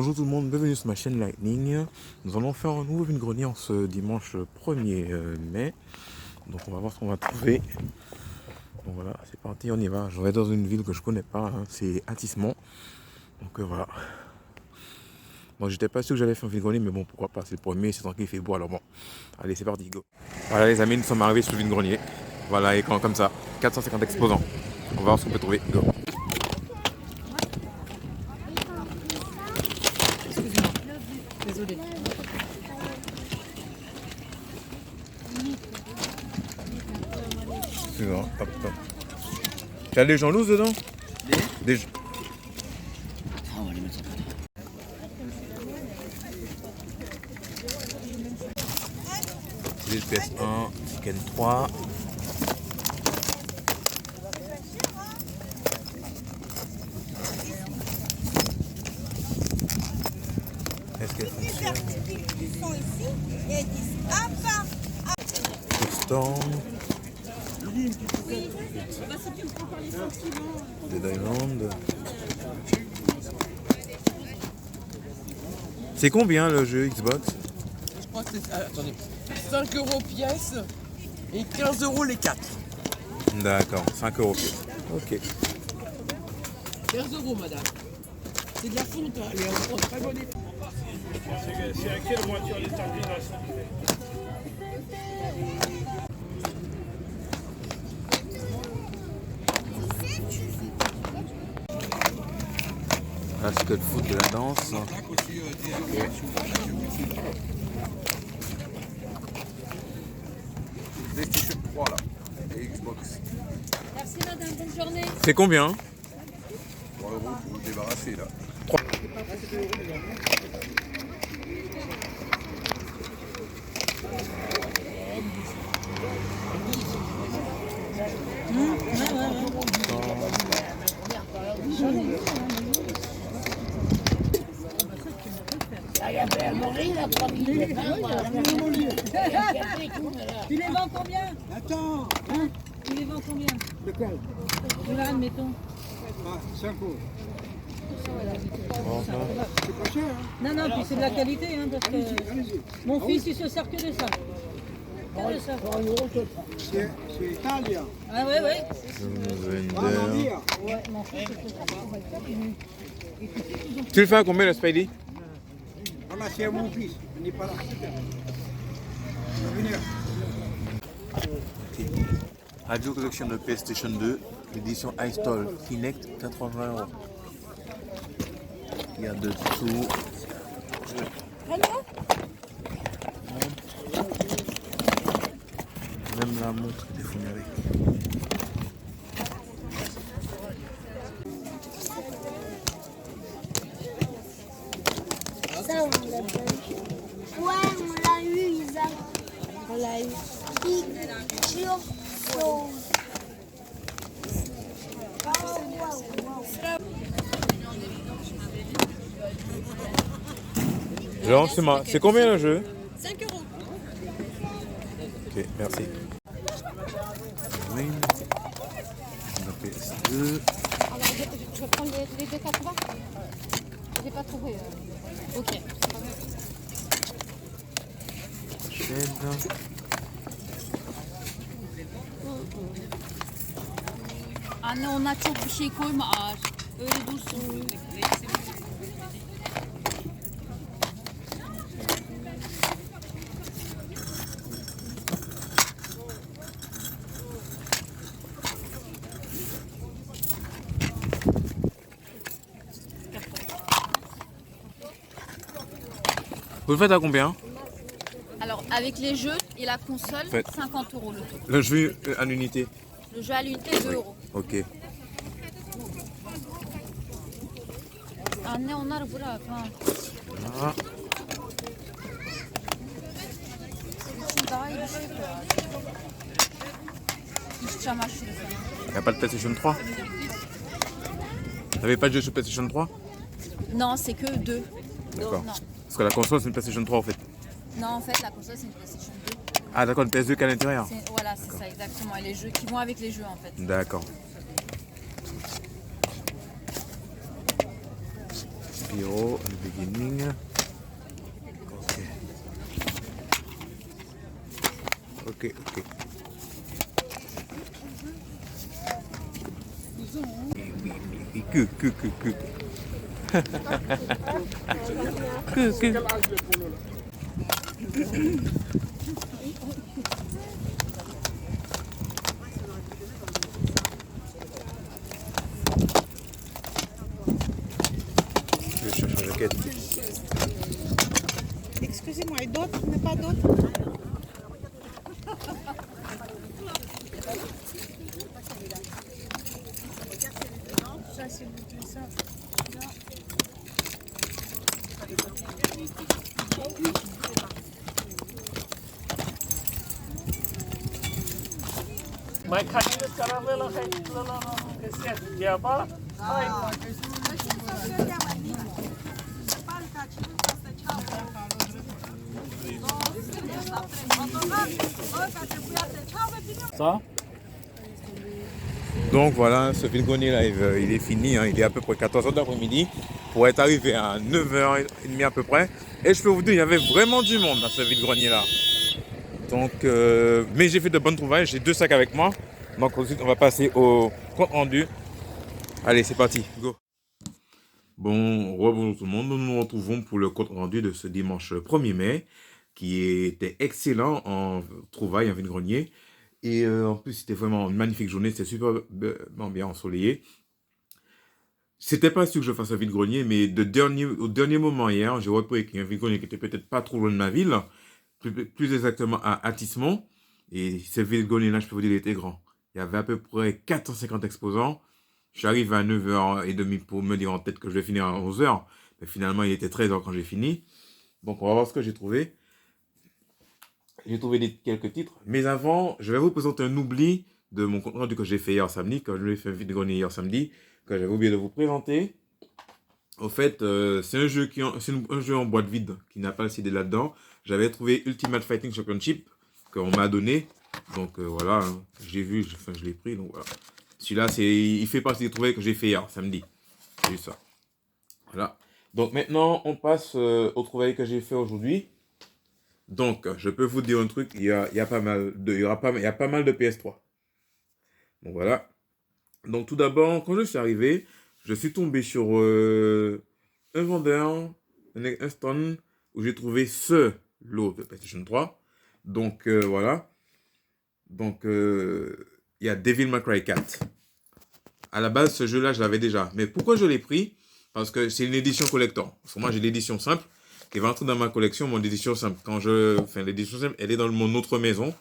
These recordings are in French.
Bonjour tout le monde, bienvenue sur ma chaîne Lightning. Nous allons faire un nouveau vide-grenier en ce dimanche 1er mai. Donc on va voir ce qu'on va trouver. Donc voilà, c'est parti, on y va. Je vais dans une ville que je connais pas, hein, c'est Athis-Mont. Donc voilà. Bon, j'étais pas sûr que j'allais faire un vide-grenier, mais bon, pourquoi pas, c'est le premier, c'est tranquille, il fait beau, alors bon. Allez, c'est parti, go. Voilà les amis, nous sommes arrivés sur le vide-grenier. Voilà, écran comme ça, 450 exposants. On va voir ce qu'on peut trouver, go. Désolé. C'est bon, hop, hop. T'as des gens lourds dedans? Des... On va les mettre en côté. C'est des PS1, Ken 3. Est-ce qu'elle fonctionne? Storm. Des Diamond. C'est combien le jeu Xbox? Je crois que c'est. Attendez. 5 € pièce et 15 € les 4. D'accord, 5 € pièce. Ok. 15 € madame. C'est de la fonte, hein. Elle est en très bonne état. C'est à quelle voiture les tartines sont? Là, c'est que le foot de la danse. PlayStation 3 là, et Xbox. Merci madame, bonne journée. C'est combien? 3 € pour vous débarrasser là. Tu les vends combien? Attends, Hein? Tu les vends combien? lequel? Là, admettons. Ah, 5 euros. C'est pas cher, hein? Non, non, puis c'est de la qualité, hein, parce que Allez-y. mon fils, il se sert que de ça. Que de ça. C'est italien. Ah ouais, ouais. Amandia. Ouais, mon fils, il se sert que de ça. Tu le fais à combien le Spidey? Voilà, c'est mon fils. Il n'est pas là. Venir. Radio Collection de PlayStation 2, édition iStall Kinect, 80 €. Il y a dessous. Même la montre est fournie avec. Ça, on l'a pas eu. Ouais, on l'a eu, Isa. On l'a eu. Picture show. Genre, c'est combien le jeu? 5 €. Ok, merci. Win. La PS2. Alors, je vais prendre les 2,80. J'ai pas trouvé. Ok. Chaîne. Anne ona çok bir şey koyma ağır. Öyle dursun. Vous le faites à combien? Alors, avec les jeux et la console, Faites. 50 € le tout. Le jeu à l'unité. Le jeu à l'unité, 2 €. Ok. Anne onları bırak ha. Ah. Şimdi daha iyi bir şey koyar. İç çamaşırı falan. Il n'y a pas de PlayStation 3? Vous n'avez pas de jeu sur PlayStation 3? Non, c'est que 2. D'accord. Non. Parce que la console c'est une PlayStation 3 en fait. Non, en fait, la console, c'est une PlayStation 2. Ah d'accord, une PS2 qu'à l'intérieur. Voilà, c'est ça, exactement. Et les jeux qui vont avec les jeux, en fait. D'accord. 0 in the beginning. Ok. Oui. Que. Je cherche la jaquette. Excusez-moi, et d'autres? Il n'y a pas d'autres? Ça, c'est goûté ça. May kanina karamela kay kasi kaya ba? Ay, Ça. Donc voilà, ce vide-grenier là, il est fini, hein. Il est à peu près 14h d'après-midi pour être arrivé à 9h30 à peu près. Et je peux vous dire, il y avait vraiment du monde dans ce vide-grenier là. Donc, mais j'ai fait de bonnes trouvailles, j'ai 2 sacs avec moi. Donc ensuite, on va passer au compte rendu. Allez, c'est parti, go. Bon, bonjour tout le monde, nous nous retrouvons pour le compte rendu de ce dimanche 1er mai, qui était excellent en trouvailles, en vide-grenier. Et en plus, c'était vraiment une magnifique journée, c'était super bien ensoleillé. C'était pas sûr que je fasse un vide-grenier, mais au dernier moment hier, j'ai repris qu'il y a un vide-grenier qui était peut-être pas trop loin de ma ville, plus exactement à Athis-Mont. Et ce vide-grenier-là, je peux vous dire, il était grand. Il y avait à peu près 450 exposants. Je suis arrivé à 9h30 pour me dire en tête que je vais finir à 11h. Mais finalement, il était 13h quand j'ai fini. Donc, on va voir ce que j'ai trouvé. J'ai trouvé quelques titres. Mais avant, je vais vous présenter un oubli de mon compte rendu que j'ai fait hier samedi, quand je l'ai fait un vide-grenier hier samedi, que j'avais oublié de vous présenter. Au fait, c'est un jeu en boîte vide qui n'a pas le CD là-dedans. J'avais trouvé Ultimate Fighting Championship qu'on m'a donné. Donc voilà, hein, j'ai vu, je l'ai pris. Donc voilà. Celui-là, il fait partie des trouvailles que j'ai fait hier samedi. C'est juste ça. Voilà. Donc maintenant, on passe aux trouvailles que j'ai fait aujourd'hui. Donc, je peux vous dire un truc, il y a pas mal de PS3. Donc voilà. Donc tout d'abord, quand je suis arrivé, je suis tombé sur un vendeur, un stand où j'ai trouvé ce lot de PlayStation 3. Donc voilà. Donc il y a Devil May Cry 4. À la base, ce jeu-là, je l'avais déjà. Mais pourquoi je l'ai pris? Parce que c'est une édition collector. Parce que moi, j'ai l'édition simple qui va entrer dans ma collection, mon édition simple. L'édition simple, elle est dans mon autre maison.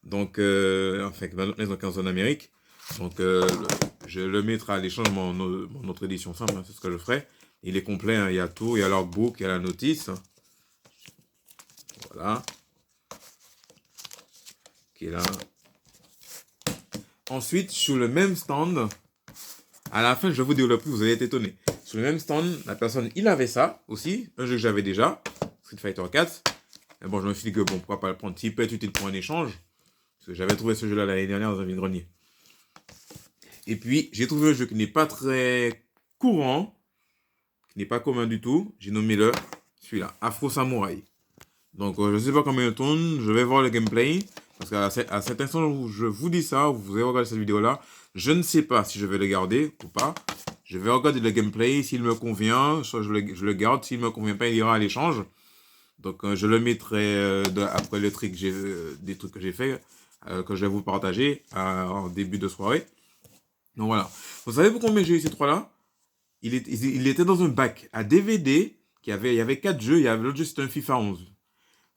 Donc, enfin, dans notre maison qui est en Amérique. Donc, je le mettrai à l'échange mon autre édition simple. Hein, c'est ce que je ferai. Il est complet. Hein, il y a tout. Il y a l'artbook, il y a la notice. Voilà. Qui est là. Ensuite, sur le même stand, à la fin, je vais vous dire le prix, vous allez être étonné. Sur le même stand, la personne, il avait ça aussi, un jeu que j'avais déjà, Street Fighter 4. Et bon, je me suis dit que bon, pourquoi pas le prendre, s'il peut être utile pour un échange. Parce que j'avais trouvé ce jeu-là l'année dernière dans un vide-grenier. Et puis, j'ai trouvé un jeu qui n'est pas très courant, qui n'est pas commun du tout. J'ai nommé celui-là, Afro Samurai. Donc, je ne sais pas combien il tourne, je vais voir le gameplay. Parce qu'à cet instant où je vous dis ça, vous avez regardé cette vidéo-là, je ne sais pas si je vais le garder ou pas. Je vais regarder le gameplay, s'il me convient, soit je le garde, s'il ne me convient pas, il ira à l'échange. Donc je le mettrai après le truc des trucs que j'ai fait, que je vais vous partager en début de soirée. Donc voilà. Vous savez pour combien j'ai eu ces trois-là? Il était dans un bac à DVD, il y avait 4 jeux, l'autre jeu c'était un FIFA 11.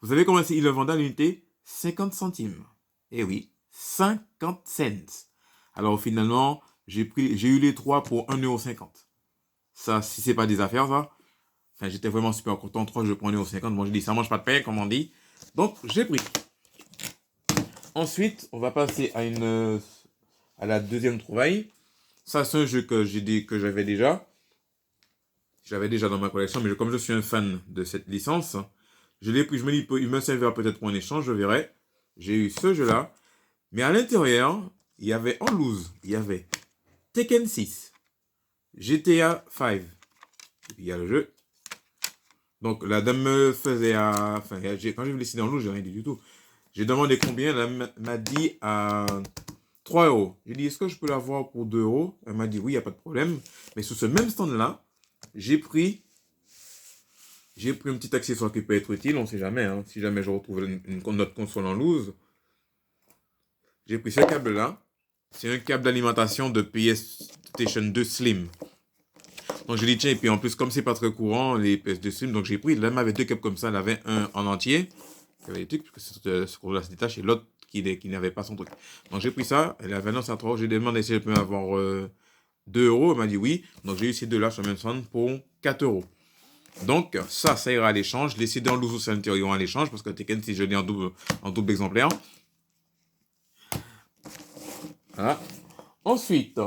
Vous savez combien il le vendait à l'unité? 50 centimes. Eh oui, 50 cents. Alors finalement, j'ai eu les 3 pour 1,50 €. Ça, si c'est pas des affaires, ça. Enfin, j'étais vraiment super content. 3 jeux pour 1,50 €. Bon, j'ai dit, ça mange pas de pain, comme on dit. Donc, j'ai pris. Ensuite, on va passer à la deuxième trouvaille. Ça, c'est un jeu que j'avais déjà. J'avais déjà dans ma collection, mais comme je suis un fan de cette licence, je l'ai pris, je me dis, il me servira peut-être pour un échange, je verrai. J'ai eu ce jeu-là. Mais à l'intérieur, il y avait en loose, il y avait Tekken 6, GTA 5, Et puis il y a le jeu. Donc la dame me faisait à... Enfin, quand j'ai vu les CD en loose, j'ai rien dit du tout. J'ai demandé combien, elle m'a dit à 3 euros. J'ai dit, est-ce que je peux l'avoir pour 2 euros? Elle m'a dit, oui, il n'y a pas de problème. Mais sur ce même stand-là, j'ai pris un petit accessoire qui peut être utile, on ne sait jamais. Hein, si jamais je retrouve notre console en loose. J'ai pris ce câble-là. C'est un câble d'alimentation de PlayStation 2 Slim. Donc je dis tiens, et puis en plus comme c'est pas très courant les PS2 Slim, donc j'ai pris, là elle m'avait 2 câbles comme ça, elle avait un en entier, il y avait des trucs, parce que ce qu'on se détache, et l'autre qui n'avait pas son truc. Donc j'ai pris ça, elle avait annoncé à 3 euros, j'ai demandé si elle peut m'avoir 2 euros, elle m'a dit oui, donc j'ai eu ces deux-là sur le même stand pour 4 euros. Donc ça ira à l'échange, les CD en loose aussi à l'intérieur iront à l'échange, parce que Tekken si je l'ai en double exemplaire. Voilà. Ensuite,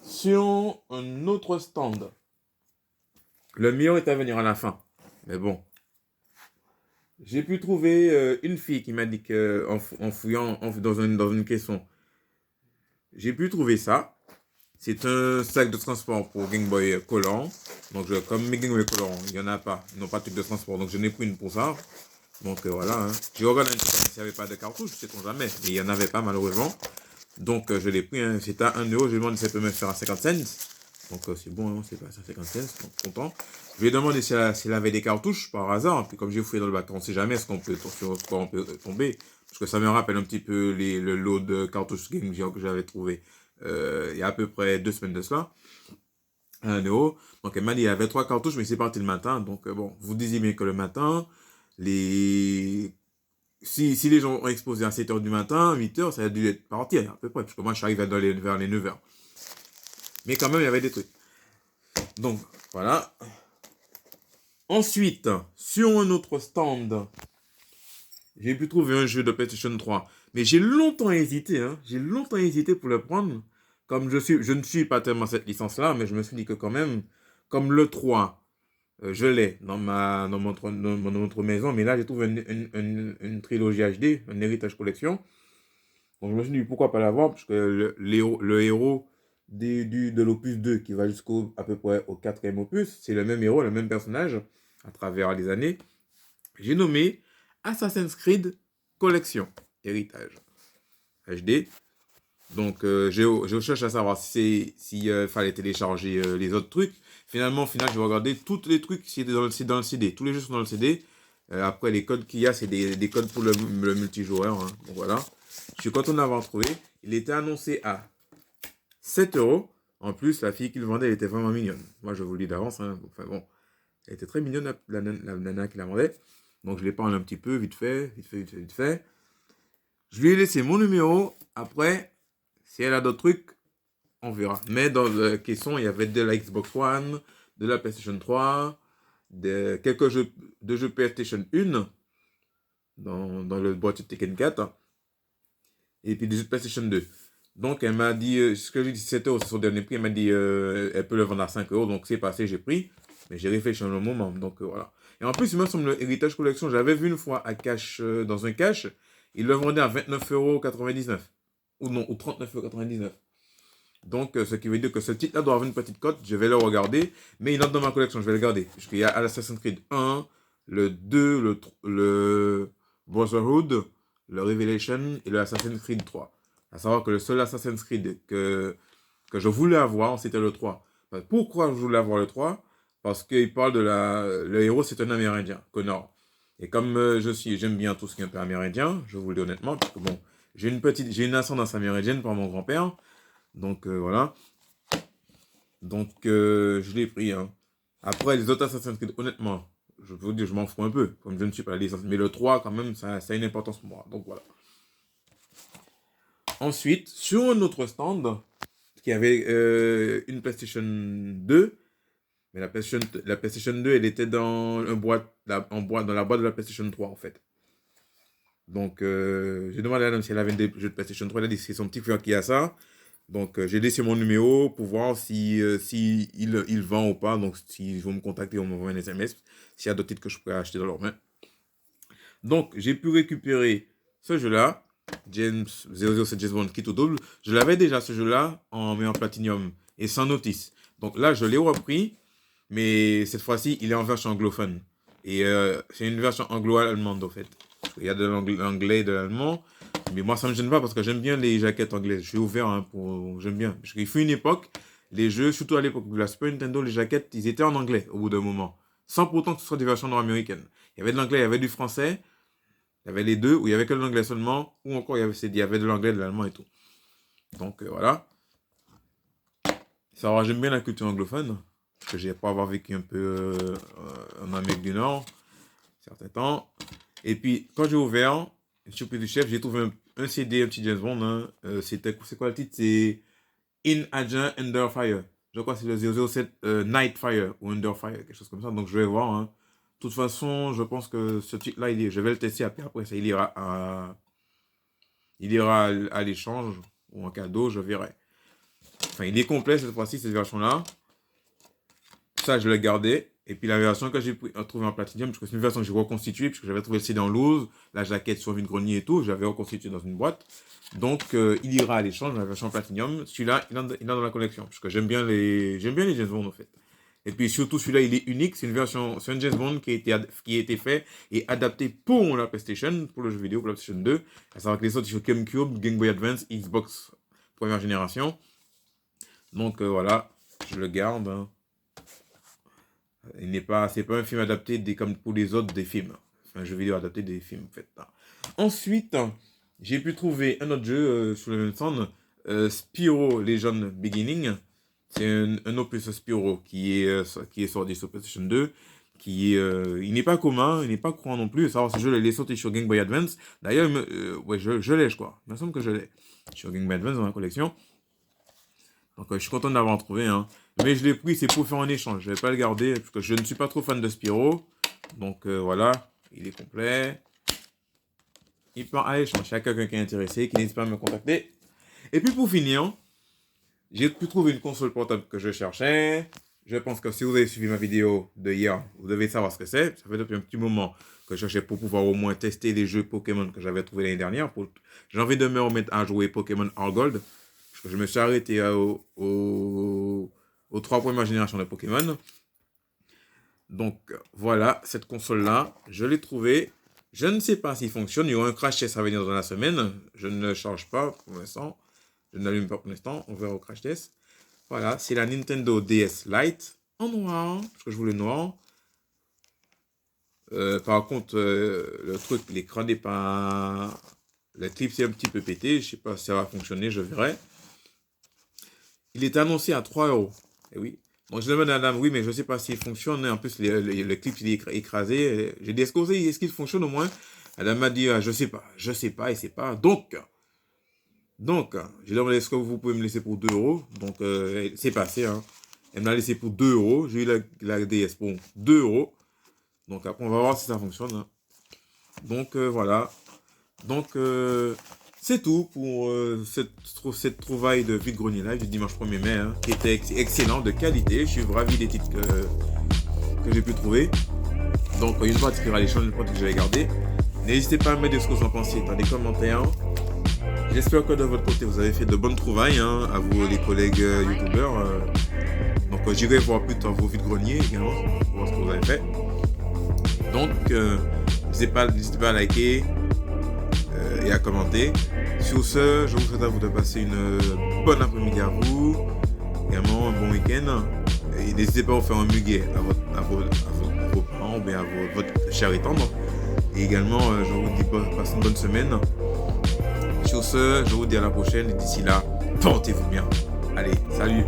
sur un autre stand, le meilleur est à venir à la fin. Mais bon, j'ai pu trouver une fille qui m'a dit qu'en fouillant dans une caisson, j'ai pu trouver ça. C'est un sac de transport pour Game Boy collant. Donc, comme mes Game Boy collants, il n'y en a pas. Ils n'ont pas de truc de transport. Donc, je n'ai pris une pour ça. Donc, voilà. Hein. J'ai regardé un petit peu s'il n'y avait pas de cartouche, sait-on jamais. Mais il n'y en avait pas, malheureusement. Donc, je l'ai pris. Hein. C'était à 1 euro. Je lui ai demandé si elle peut me faire à 50 cents. Donc, c'est bon, hein. C'est pas à 50 cents. Donc, content. Je lui ai demandé si elle avait des cartouches par hasard. Puis, comme j'ai fouillé dans le bac, on ne sait jamais sur quoi on peut tomber. Parce que ça me rappelle un petit peu le lot de cartouches Game Gear que j'avais trouvé il y a à peu près 2 semaines de cela. À 1 euro. Donc, elle m'a dit il y avait 3 cartouches, mais c'est parti le matin. Donc, bon, vous disiez bien que le matin, si les gens ont exposé à 7 h du matin, 8 h, ça a dû être parti à peu près. Parce que moi, je suis arrivé vers les 9 h. Mais quand même, il y avait des trucs. Donc, voilà. Ensuite, sur un autre stand, j'ai pu trouver un jeu de PlayStation 3. Mais j'ai longtemps hésité. Hein. J'ai longtemps hésité pour le prendre. Comme je ne suis pas tellement cette licence-là, mais je me suis dit que quand même, comme le 3, je l'ai dans notre maison. Mais là, j'ai trouvé une trilogie HD, un héritage collection. Donc, je me suis dit, pourquoi pas l'avoir? Parce que le héros de l'opus 2, qui va à peu près au 4e opus, c'est le même héros, le même personnage, à travers les années. J'ai nommé Assassin's Creed Collection, héritage HD. Donc, je cherche à savoir s'il fallait télécharger les autres trucs. Finalement, je vais regarder tous les trucs qui étaient dans le CD. Tous les jeux sont dans le CD. Après, les codes qu'il y a, c'est des codes pour le multijoueur. Hein. Donc, voilà. Je suis content d'avoir trouvé. Il était annoncé à 7 euros. En plus, la fille qui le vendait, elle était vraiment mignonne. Moi, je vous le dis d'avance. Hein. Enfin, bon. Elle était très mignonne, la nana qui la vendait. Donc, je l'ai parlé un petit peu, vite fait. Je lui ai laissé mon numéro. Après... Si elle a d'autres trucs, on verra. Mais dans la question, il y avait de la Xbox One, de la PlayStation 3, quelques jeux PlayStation 1 dans le boîtier de Tekken 4. Et puis des jeux de PlayStation 2. Donc elle m'a dit, ce que j'ai dit 7 euros, c'est son dernier prix. Elle m'a dit, elle peut le vendre à 5 euros. Donc c'est passé, j'ai pris. Mais j'ai réfléchi un moment. Donc voilà. Et en plus, il me semble le Héritage Collection, j'avais vu une fois à cash, dans un cash, il le vendait à 29,99 €. Ou non, ou 39,99 €. Donc, ce qui veut dire que ce titre-là doit avoir une petite cote. Je vais le regarder. Mais il entre dans ma collection. Je vais le garder. Parce qu'il y a Assassin's Creed 1, le 2, le Brotherhood, le Revelation et le Assassin's Creed 3. À savoir que le seul Assassin's Creed que je voulais avoir, c'était le 3. Pourquoi je voulais avoir le 3? Parce qu'il parle de le héros, c'est un Amérindien, Connor. Et comme j'aime bien tout ce qui est un peu amérindien, je vous le dis honnêtement, parce que bon, j'ai une ascendance amérindienne par mon grand-père. Donc, voilà. Donc, je l'ai pris. Hein. Après, les autres Assassin's Creed, honnêtement, je vous dis, je m'en fous un peu. Comme je ne suis pas la licence. Mais le 3, quand même, ça a une importance pour moi. Donc, voilà. Ensuite, sur un autre stand, qui avait une PlayStation 2. Mais la PlayStation 2, elle était dans la boîte de la PlayStation 3, en fait. Donc, j'ai demandé à la dame si elle avait des jeux de PlayStation 3. Elle a dit que c'est son petit frère qui a ça. Donc, j'ai laissé mon numéro pour voir si il vend ou pas. Donc, s'ils vont me contacter, on m'envoie un SMS. S'il y a d'autres titres que je pourrais acheter dans leurs mains. Donc, j'ai pu récupérer ce jeu-là. James 007 James Bond Kit au double. Je l'avais déjà, ce jeu-là, en platinum et sans notice. Donc là, je l'ai repris. mais cette fois-ci, il est en version anglophone. Et c'est une version anglo-allemande, en fait. Il y a de l'anglais et de l'allemand. Mais moi, ça ne me gêne pas parce que j'aime bien les jaquettes anglaises. Je suis ouvert, hein, j'aime bien. Parce qu'il fut une époque, les jeux, surtout à l'époque de la Super Nintendo, les jaquettes, ils étaient en anglais au bout d'un moment. Sans pourtant que ce soit des versions nord-américaines. Il y avait de l'anglais, il y avait du français. Il y avait les deux, ou il y avait que de l'anglais seulement. Ou encore, il y avait de l'anglais, de l'allemand et tout. Donc, voilà. Ça, j'aime bien la culture anglophone. Parce que j'ai pas avoir vécu un peu en Amérique du Nord. Certains temps. Et puis, quand j'ai ouvert, surprise du chef, j'ai trouvé un CD, un petit James Bond. Hein. C'est quoi le titre? C'est In Agent Under Fire. Je crois que c'est le 007 Night Fire ou Under Fire, quelque chose comme ça. Donc, je vais voir. Hein. De toute façon, je pense que ce titre-là, je vais le tester après ça. Il ira à l'échange ou en cadeau, je verrai. Enfin, il est complet cette fois-ci, cette version-là. Ça, je l'ai gardé. Et puis la version que j'ai trouvée en Platinum, parce que c'est une version que j'ai reconstituée, puisque j'avais trouvé le CD en loose, la jaquette sur vide-grenier et tout, j'avais reconstitué dans une boîte. Donc, il ira à l'échange, la version Platinum. Celui-là, il est dans la collection, parce que j'aime bien les James Bond, en fait. Et puis surtout, celui-là, il est unique. C'est un James Bond qui a été fait et adapté pour la PlayStation, pour le jeu vidéo, pour la PlayStation 2. À savoir que les sorties sur GameCube, Game Boy Advance, Xbox première génération. Donc, voilà, je le garde. Hein. C'est pas un film adapté comme pour les autres des films. C'est un jeu vidéo adapté des films, en fait. Ensuite, j'ai pu trouver un autre jeu sur le même stand, Spyro Legend Beginning. C'est un opus Spyro qui est sorti sur PlayStation 2. Il n'est pas commun, il n'est pas courant non plus. Savoir ce jeu, il est sorti sur Game Boy Advance. D'ailleurs, ouais, je l'ai, je crois. Il me semble que je l'ai. Sur Game Boy Advance dans la collection. Donc, je suis content de l'avoir trouvé. Hein. Mais je l'ai pris, c'est pour faire un échange. Je ne vais pas le garder, parce que je ne suis pas trop fan de Spyro. Donc, voilà, il est complet. Il part à l'échange. S'il y a quelqu'un qui est intéressé, qui n'hésite pas à me contacter. Et puis, pour finir, j'ai pu trouver une console portable que je cherchais. Je pense que si vous avez suivi ma vidéo de hier, vous devez savoir ce que c'est. Ça fait depuis un petit moment que je cherchais pour pouvoir au moins tester les jeux Pokémon que j'avais trouvés l'année dernière. J'ai envie de me remettre à jouer Pokémon Heart Gold. Parce que je me suis arrêté aux 3 premières générations de Pokémon. Donc voilà, cette console-là, je l'ai trouvée. Je ne sais pas s'il fonctionne. Il y aura un crash test à venir dans la semaine. Je ne le charge pas pour l'instant. Je ne l'allume pas pour l'instant. On verra au crash test. Voilà, c'est la Nintendo DS Lite en noir. Parce que je voulais noir. Par contre, le truc, l'écran n'est pas... Le clip c'est un petit peu pété. Je ne sais pas si ça va fonctionner, je verrai. Il est annoncé à 3 €. Et oui. Donc je demande à la dame, oui, mais je ne sais pas s'il fonctionne. En plus, le clip il est écrasé. J'ai dit, est-ce qu'il fonctionne au moins? La dame m'a dit, je ne sais pas, et c'est pas. Donc, j'ai demandé, est-ce que vous pouvez me laisser pour 2 €? Donc, c'est passé. Hein. Elle me l'a laissé pour 2 €. J'ai eu la DS pour 2 €. Donc, après, on va voir si ça fonctionne. Hein. Donc, voilà. Donc, c'est tout pour cette trouvaille de vide-grenier live du dimanche 1er mai, hein, qui était excellent, de qualité. Je suis ravi des titres que j'ai pu trouver. Donc, une partie qui ira à l'échange, une partie que j'avais gardée. N'hésitez pas à me dire ce que vous en pensez dans les commentaires. J'espère que de votre côté, vous avez fait de bonnes trouvailles, hein, à vous, les collègues youtubeurs. Donc, j'irai voir plus tard vos vide-greniers également, pour voir ce que vous avez fait. Donc, n'hésitez pas à liker et à commenter. Sur ce, je vous souhaite à vous de passer une bonne après-midi à vous, également un bon week-end. Et n'hésitez pas à vous faire un muguet à vos parents ou bien à votre cher et tendre. Et également, je vous dis passez une bonne semaine. Sur ce, je vous dis à la prochaine et d'ici là, portez-vous bien. Allez, salut!